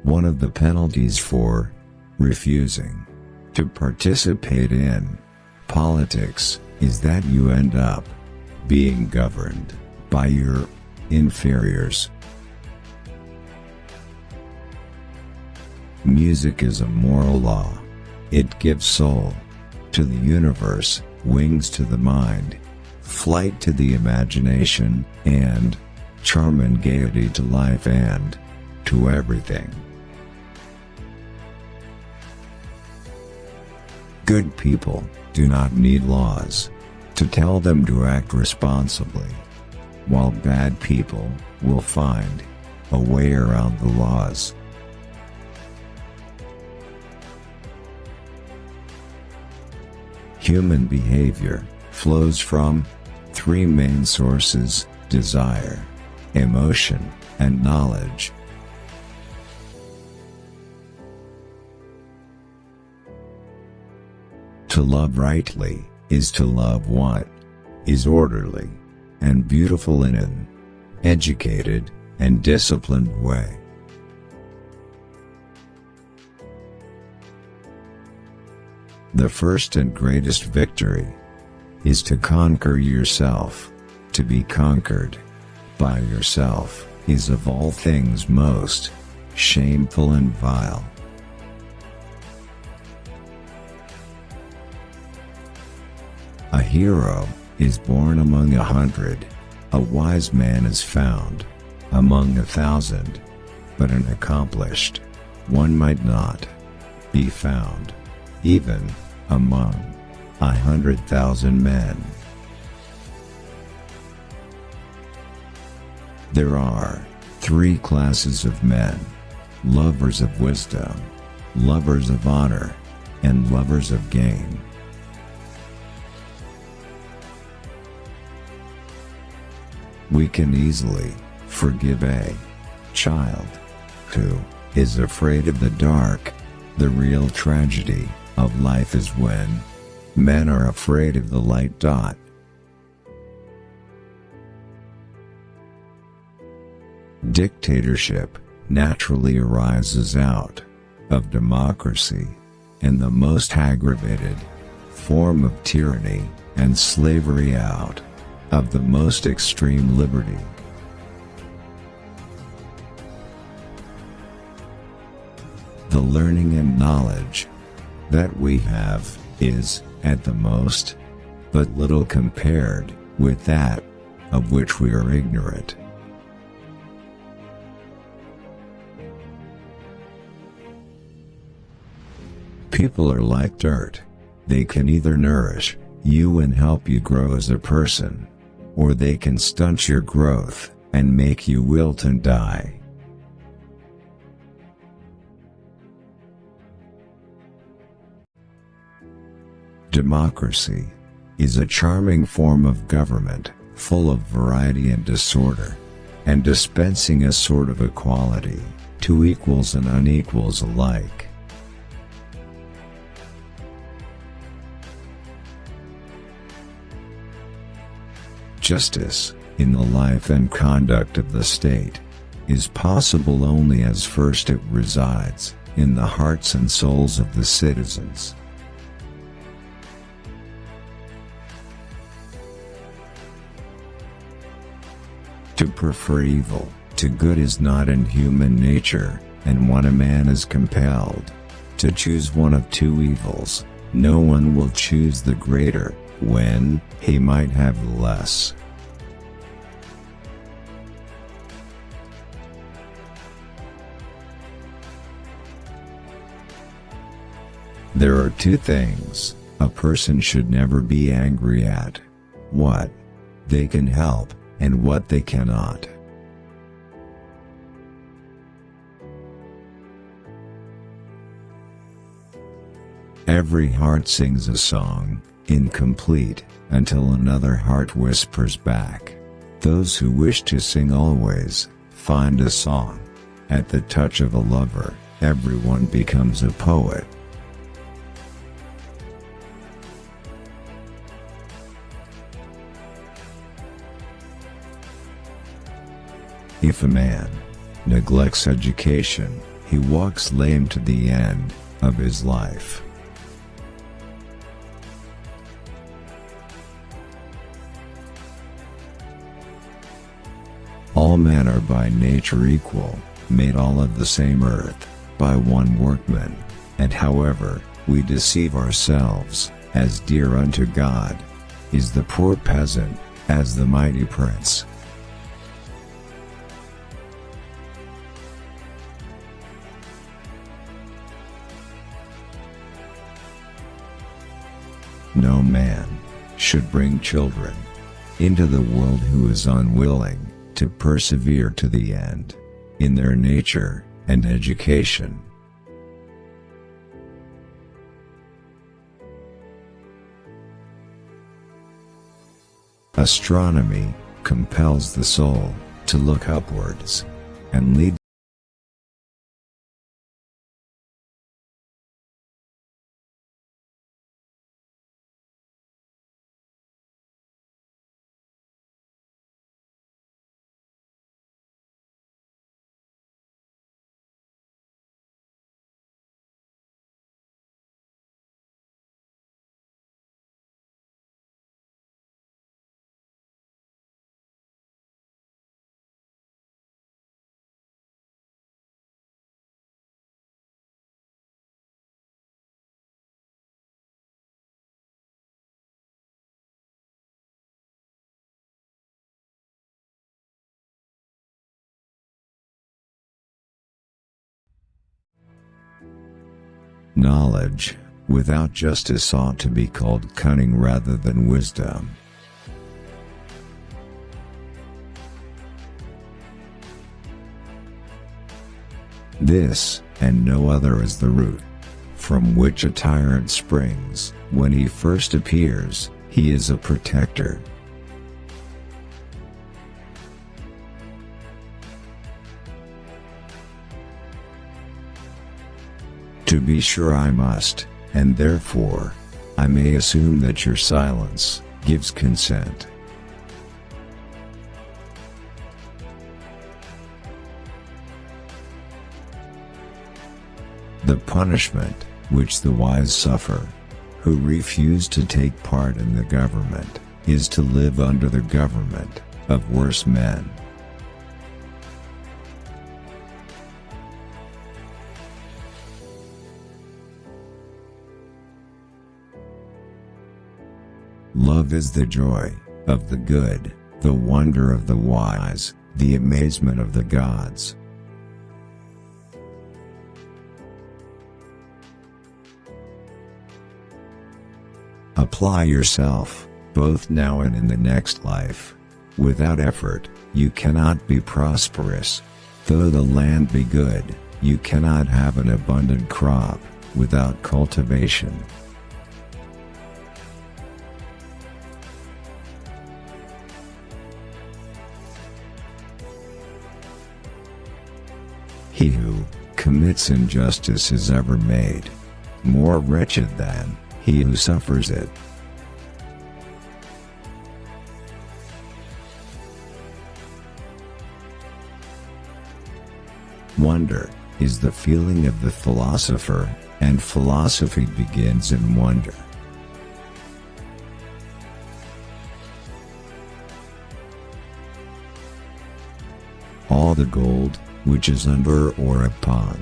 One of the penalties for refusing to participate in politics is that you end up being governed by your inferiors. Music is a moral law. It gives soul to the universe, wings to the mind, flight to the imagination, and charm and gaiety to life and to everything. Good people do not need laws to tell them to act responsibly, while bad people will find a way around the laws. Human behavior flows from three main sources: desire, emotion, and knowledge. To love rightly is to love what is orderly and beautiful in an educated and disciplined way. The first and greatest victory is to conquer yourself. To be conquered by yourself is of all things most shameful and vile. A hero is born among 100, a wise man is found among 1,000, but an accomplished one might not be found even among 100,000 men. There are three classes of men: lovers of wisdom, lovers of honor, and lovers of gain. We can easily forgive a child who is afraid of the dark. The real tragedy of life is when men are afraid of the light. Dictatorship naturally arises out of democracy, and the most aggravated form of tyranny and slavery out of the most extreme liberty. The learning and knowledge that we have is, at the most, but little compared with that of which we are ignorant. People are like dirt. They can either nourish you and help you grow as a person, or they can stunt your growth and make you wilt and die. Democracy is a charming form of government, full of variety and disorder, and dispensing a sort of equality to equals and unequals alike. Justice, in the life and conduct of the state, is possible only as first it resides in the hearts and souls of the citizens. To prefer evil to good is not in human nature, and when a man is compelled to choose one of two evils, no one will choose the greater when he might have the less. There are two things a person should never be angry at: what they can help and what they cannot. Every heart sings a song, incomplete, until another heart whispers back. Those who wish to sing always find a song. At the touch of a lover, everyone becomes a poet. If a man neglects education, he walks lame to the end of his life. All men are by nature equal, made all of the same earth, by one workman, and however we deceive ourselves, as dear unto God is the poor peasant, as the mighty prince. No man should bring children into the world who is unwilling to persevere to the end in their nature and education. Astronomy compels the soul to look upwards and lead knowledge without justice ought to be called cunning rather than wisdom. This, and no other, is the root from which a tyrant springs. When he first appears, he is a protector. To be sure I must, and therefore I may assume that your silence gives consent. The punishment which the wise suffer, who refuse to take part in the government, is to live under the government of worse men. Love is the joy of the good, the wonder of the wise, the amazement of the gods. Apply yourself, both now and in the next life. Without effort, you cannot be prosperous. Though the land be good, you cannot have an abundant crop without cultivation. He who commits injustice is ever made more wretched than he who suffers it. Wonder is the feeling of the philosopher, and philosophy begins in wonder. All the gold which is under or upon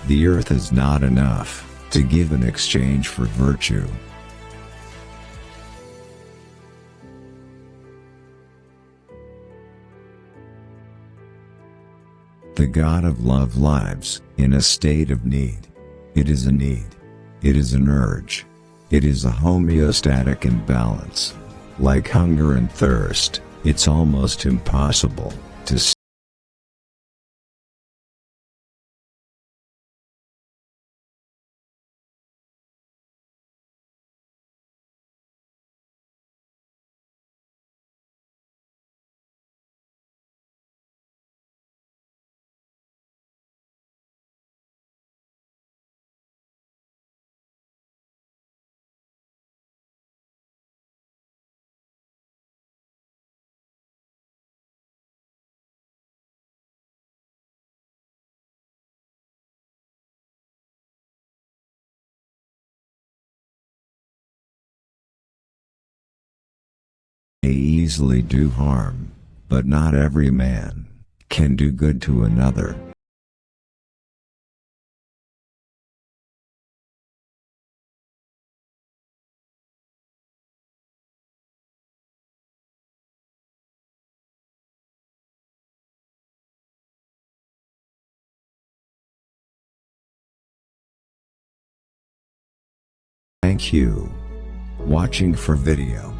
the earth is not enough to give in exchange for virtue. The God of love lives in a state of need. It is a need. It is an urge. It is a homeostatic imbalance. Like hunger and thirst, it's almost impossible to easily do harm, but not every man can do good to another. Thank you watching for video.